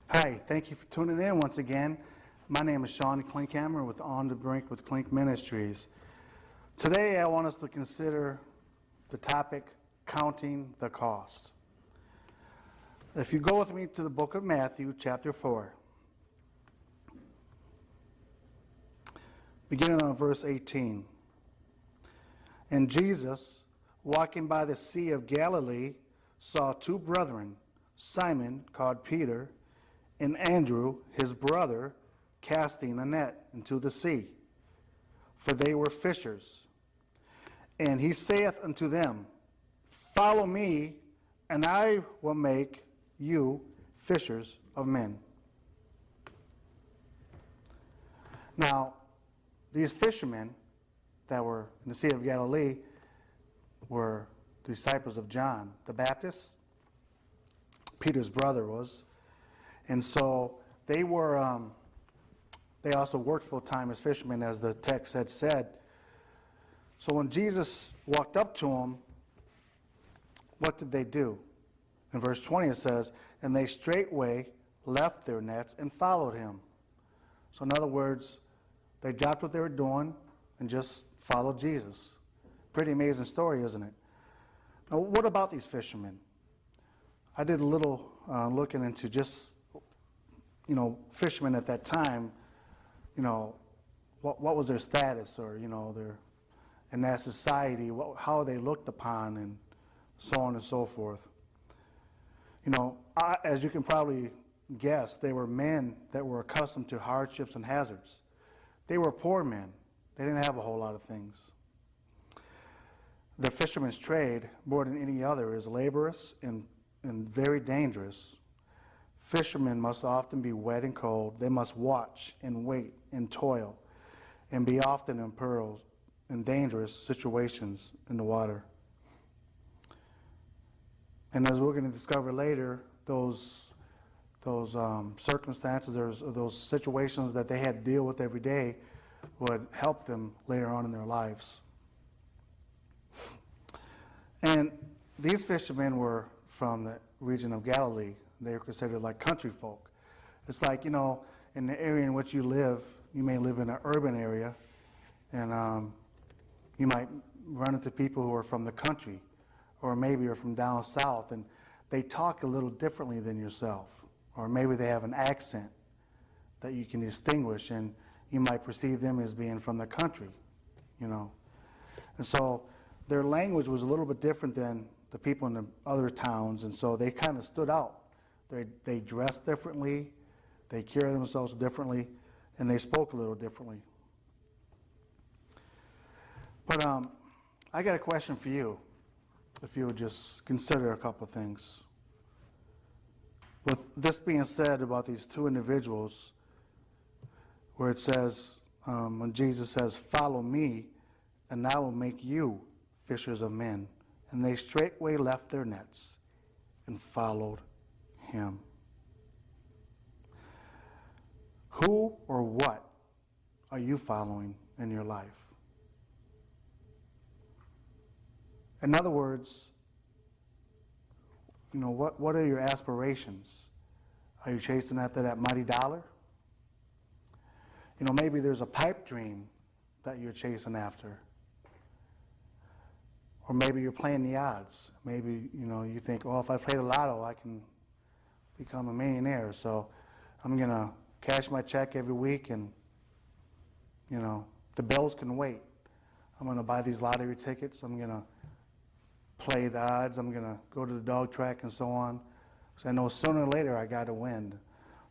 Hi, thank you for tuning in once again. My name is Sean Klink with On the Brink with Klink Ministries. Today I want us to consider the topic, counting the cost. If you go with me to the book of Matthew, chapter 4, beginning on verse 18. And Jesus, walking by the Sea of Galilee, saw two brethren, Simon, called Peter, and Andrew, his brother, casting a net into the sea, for they were fishers. And he saith unto them, Follow me, and I will make you fishers of men. Now, these fishermen that were in the Sea of Galilee were disciples of John the Baptist. Peter's brother was. And so they were, they also worked full time as fishermen, as the text had said. So when Jesus walked up to them, what did they do? In verse 20 it says, And they straightway left their nets and followed him. So in other words, they dropped what they were doing and just followed Jesus. Pretty amazing story, isn't it? Now, what about these fishermen? I did a little looking into just, fishermen at that time, what was their status, or, their, in that society, how they looked upon, and so on and so forth. As you can probably guess, they were men that were accustomed to hardships and hazards. They were poor men. They didn't have a whole lot of things. The fisherman's trade, more than any other, is laborious and very dangerous. Fishermen must often be wet and cold. They must watch and wait and toil and be often in perils and dangerous situations in the water. And as we're going to discover later, those circumstances, those situations that they had to deal with every day would help them later on in their lives. And these fishermen were from the region of Galilee. They were considered like country folk. It's like, in the area in which you live, you may live in an urban area, and you might run into people who are from the country, or maybe you're from down south, and they talk a little differently than yourself, or maybe they have an accent that you can distinguish, and you might perceive them as being from the country, And so their language was a little bit different than the people in the other towns, and so they kind of stood out. They dressed differently, they carried themselves differently, and they spoke a little differently. But I got a question for you, if you would just consider a couple things. With this being said about these two individuals, where it says, when Jesus says, Follow me, and I will make you fishers of men. And they straightway left their nets and followed him. Who or what are you following in your life? In other words, what are your aspirations? Are you chasing after that mighty dollar? Maybe there's a pipe dream that you're chasing after. Or maybe you're playing the odds. Maybe, you think, if I play the lotto, I can become a millionaire. So I'm going to cash my check every week, and, the bills can wait. I'm going to buy these lottery tickets. I'm going to play the odds. I'm going to go to the dog track and so on. So I know sooner or later I got to win.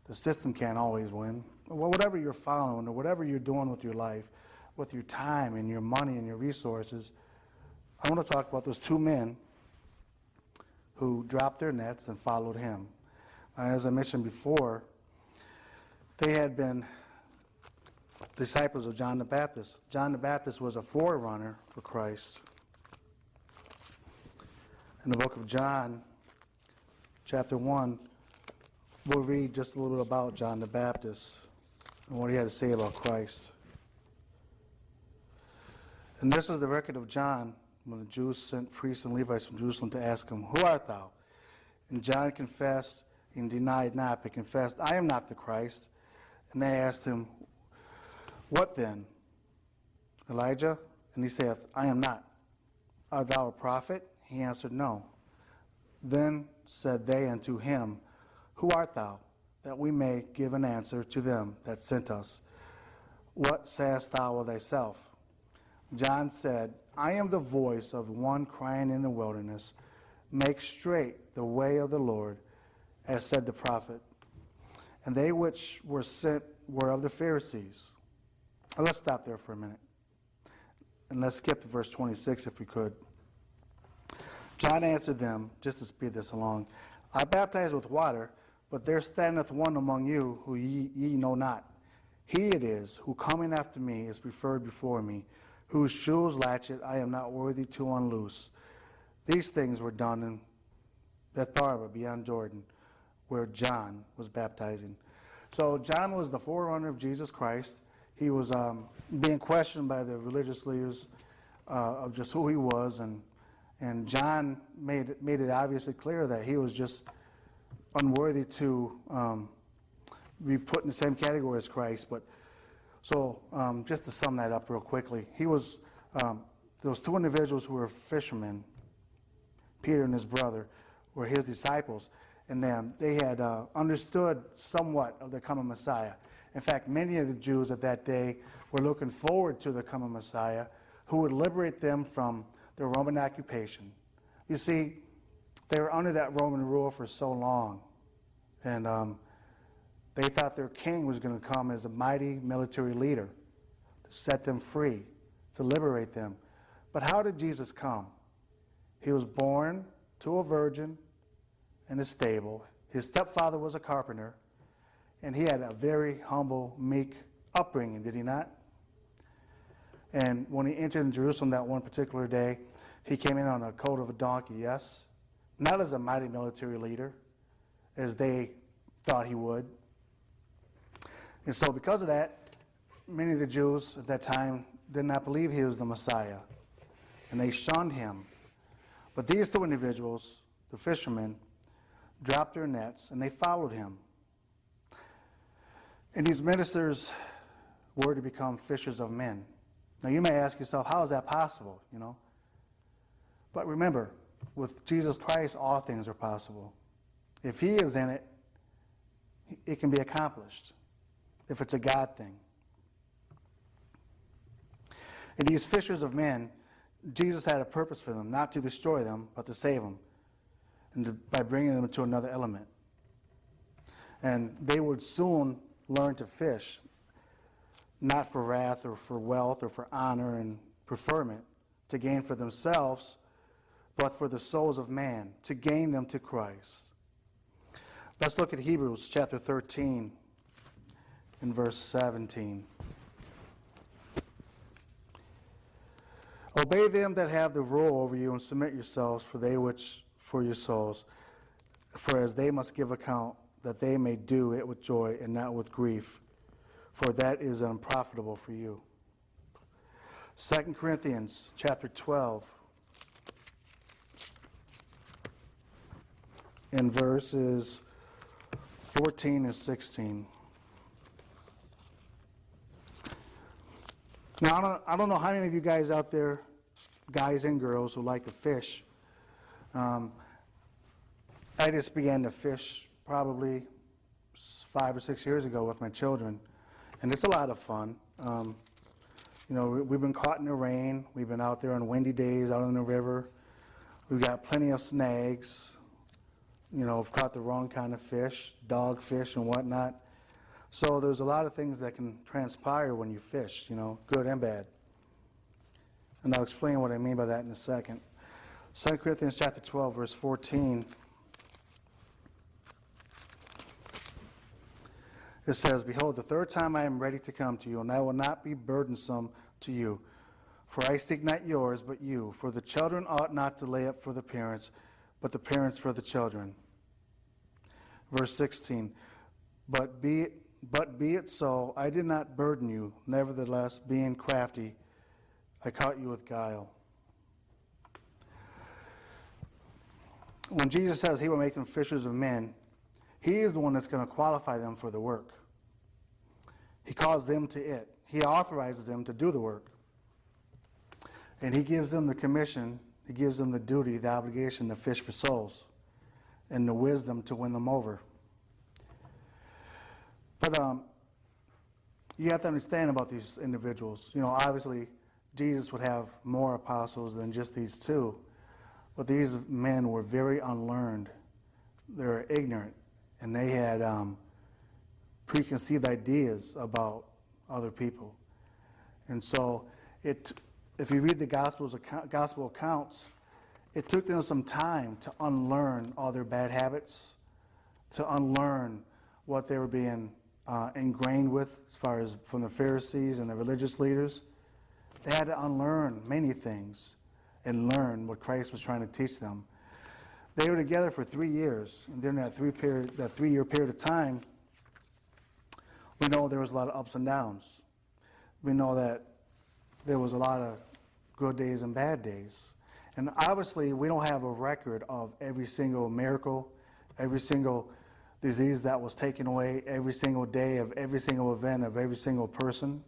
The system can't always win. Well, whatever you're following or whatever you're doing with your life, with your time and your money and your resources, I want to talk about those two men who dropped their nets and followed him. As I mentioned before, they had been disciples of John the Baptist. John the Baptist was a forerunner for Christ. In the book of John, chapter 1, we'll read just a little bit about John the Baptist and what he had to say about Christ. And this is the record of John when the Jews sent priests and Levites from Jerusalem to ask him, "Who art thou?" And John confessed and denied not, but confessed, "I am not the Christ." And they asked him, "What then? Elijah?" And he saith, "I am not." "Art thou a prophet?" He answered, "No." Then said they unto him, "Who art thou? That we may give an answer to them that sent us. What sayest thou of thyself?" John said, "I am the voice of one crying in the wilderness, make straight the way of the Lord, as said the prophet." And they which were sent were of the Pharisees. Now let's stop there for a minute. And let's skip to verse 26 if we could. John answered them, just to speed this along, "I baptize with water, but there standeth one among you who ye know not. He it is who coming after me is preferred before me, whose shoes latchet I am not worthy to unloose." These things were done in Bethabara beyond Jordan, where John was baptizing. So John was the forerunner of Jesus Christ. He was being questioned by the religious leaders of just who he was, and John made it obviously clear that he was just unworthy to be put in the same category as Christ. But so just to sum that up real quickly, those two individuals who were fishermen, Peter and his brother, were his disciples, and they had understood somewhat of the coming Messiah. In fact, many of the Jews at that day were looking forward to the coming Messiah, who would liberate them from the Roman occupation. You see, they were under that Roman rule for so long, and they thought their king was going to come as a mighty military leader to set them free, to liberate them. But how did Jesus come? He was born to a virgin in a stable. His stepfather was a carpenter, and he had a very humble, meek upbringing, did he not? And when he entered in Jerusalem that one particular day, he came in on a coat of a donkey, yes? Not as a mighty military leader, as they thought he would. And so because of that, many of the Jews at that time did not believe he was the Messiah, and they shunned him. But these two individuals, the fishermen, dropped their nets, and they followed him. And these ministers were to become fishers of men. Now you may ask yourself, how is that possible, But remember, with Jesus Christ, all things are possible. If he is in it, it can be accomplished, if it's a God thing. And these fishers of men, Jesus had a purpose for them, not to destroy them, but to save them, and by bringing them to another element. And they would soon learn to fish, not for wrath or for wealth or for honor and preferment to gain for themselves, but for the souls of man, to gain them to Christ. Let's look at Hebrews chapter 13 and verse 17. "Obey them that have the rule over you, and submit yourselves, for they which for your souls, for as they must give account, that they may do it with joy and not with grief, for that is unprofitable for you." 2 Corinthians chapter 12 and verses 14 and 16. Now, I don't know how many of you guys out there, guys and girls, who like to fish. I just began to fish probably 5 or 6 years ago with my children, and it's a lot of fun. We've been caught in the rain. We've been out there on windy days out on the river. We've got plenty of snags. We've caught the wrong kind of fish, dogfish and whatnot. So there's a lot of things that can transpire when you fish, good and bad. And I'll explain what I mean by that in a second. 2 Corinthians chapter 12, verse 14. It says, "Behold, the third time I am ready to come to you, and I will not be burdensome to you. For I seek not yours, but you. For the children ought not to lay up for the parents, but the parents for the children." Verse 16, But be it so, I did not burden you. Nevertheless, being crafty, I caught you with guile." When Jesus says he will make them fishers of men, he is the one that's going to qualify them for the work. He calls them to it. He authorizes them to do the work. And he gives them the commission, he gives them the duty, the obligation to fish for souls, and the wisdom to win them over. But you have to understand about these individuals. Obviously, Jesus would have more apostles than just these two. But these men were very unlearned. They were ignorant. And they had preconceived ideas about other people. And so, if you read the gospel accounts, it took them some time to unlearn all their bad habits, to unlearn what they were being ingrained with as far as from the Pharisees and the religious leaders. They had to unlearn many things and learn what Christ was trying to teach them. They were together for 3 years, and during that 3-year period of time, we know there was a lot of ups and downs. We know that there was a lot of good days and bad days. And obviously, we don't have a record of every single miracle, every single disease that was taken away, every single day of every single event of every single person.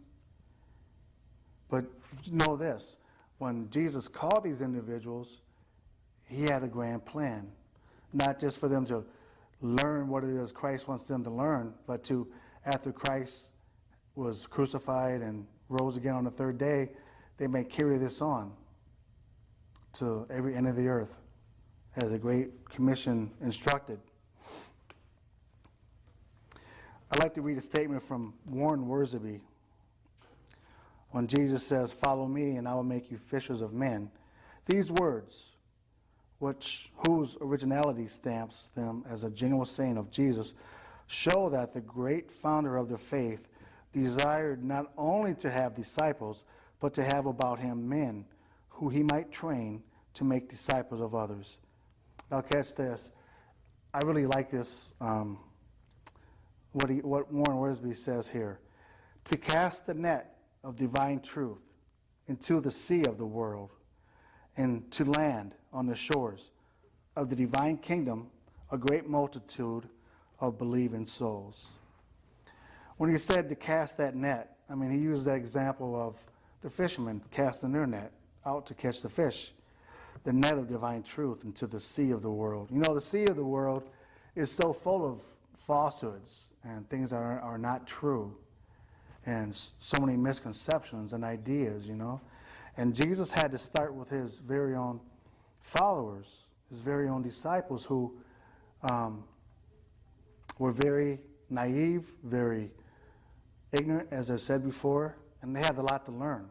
But know this, when Jesus called these individuals, he had a grand plan. Not just for them to learn what it is Christ wants them to learn, but to, after Christ was crucified and rose again on the third day, they may carry this on to every end of the earth, as the Great Commission instructed. I'd like to read a statement from Warren Wiersbe. When Jesus says, "Follow me, and I will make you fishers of men," these words, whose originality stamps them as a genuine saying of Jesus, show that the great founder of the faith desired not only to have disciples, but to have about him men who he might train to make disciples of others. Now catch this. I really like this, what Warren Wiersbe says here. To cast the net of divine truth into the sea of the world, and to land on the shores of the divine kingdom a great multitude of believing souls. When he said to cast that net, he used that example of the fishermen casting their net out to catch the fish. The net of divine truth into the sea of the world. The sea of the world is so full of falsehoods and things that are not true, and so many misconceptions and ideas, And Jesus had to start with his very own followers, his very own disciples, who were very naive, very ignorant, as I said before, and they had a lot to learn.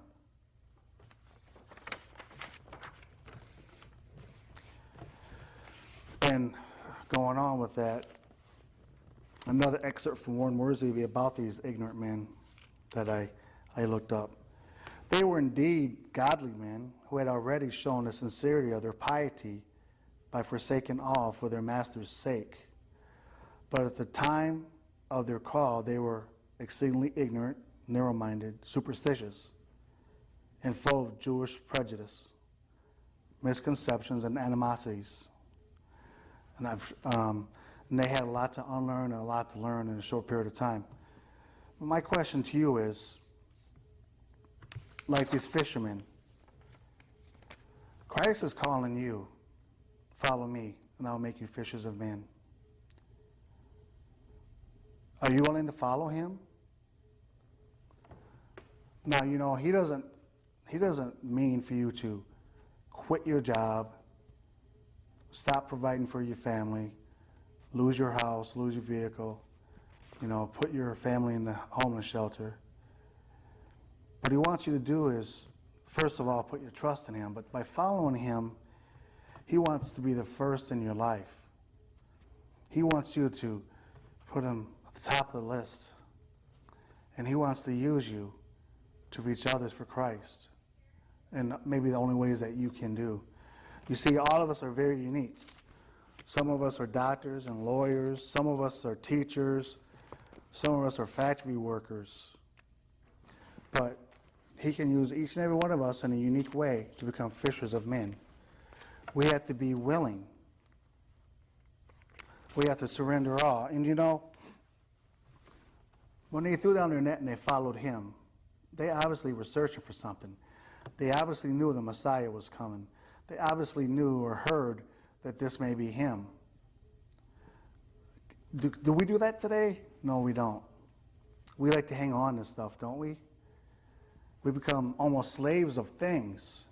And going on with that, another excerpt from Warren Wiersbe about these ignorant men that I looked up. They were indeed godly men who had already shown the sincerity of their piety by forsaking all for their master's sake. But at the time of their call, they were exceedingly ignorant, narrow-minded, superstitious, and full of Jewish prejudice, misconceptions, and animosities. And they had a lot to unlearn and a lot to learn in a short period of time. My question to you is, like these fishermen, Christ is calling you, "Follow me, and I'll make you fishers of men." Are you willing to follow him? Now, he doesn't mean for you to quit your job, stop providing for your family, lose your house, lose your vehicle, put your family in the homeless shelter. What he wants you to do is, first of all, put your trust in him. But by following him, he wants to be the first in your life. He wants you to put him at the top of the list And he wants to use you to reach others for Christ. And maybe the only ways that you can do. You see, all of us are very unique. Some of us are doctors and lawyers. Some of us are teachers. Some of us are factory workers. But he can use each and every one of us in a unique way to become fishers of men. We have to be willing. We have to surrender all. And you know, when they threw down their net and they followed him, they obviously were searching for something. They obviously knew the Messiah was coming. They obviously knew or heard that this may be him. Do we do that today? No, we don't. We like to hang on to stuff, don't we? We become almost slaves of things.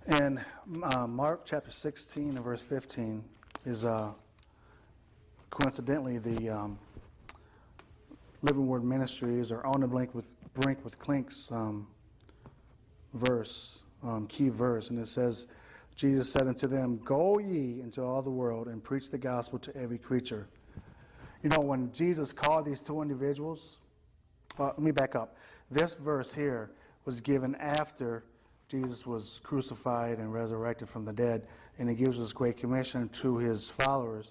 And Mark chapter 16 and verse 15 is coincidentally the Living Word Ministries or On the Brink with Klink's verse, key verse. And it says, Jesus said unto them, Go ye into all the world and preach the gospel to every creature. You know, when Jesus called these two individuals, let me back up. This verse here was given after Jesus was crucified and resurrected from the dead, and he gives this great commission to his followers.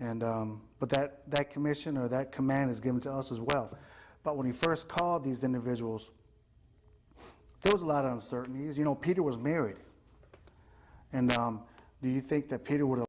And but that commission or that command is given to us as well. But when he first called these individuals, there was a lot of uncertainties. You know, Peter was married. And do you think that Peter would have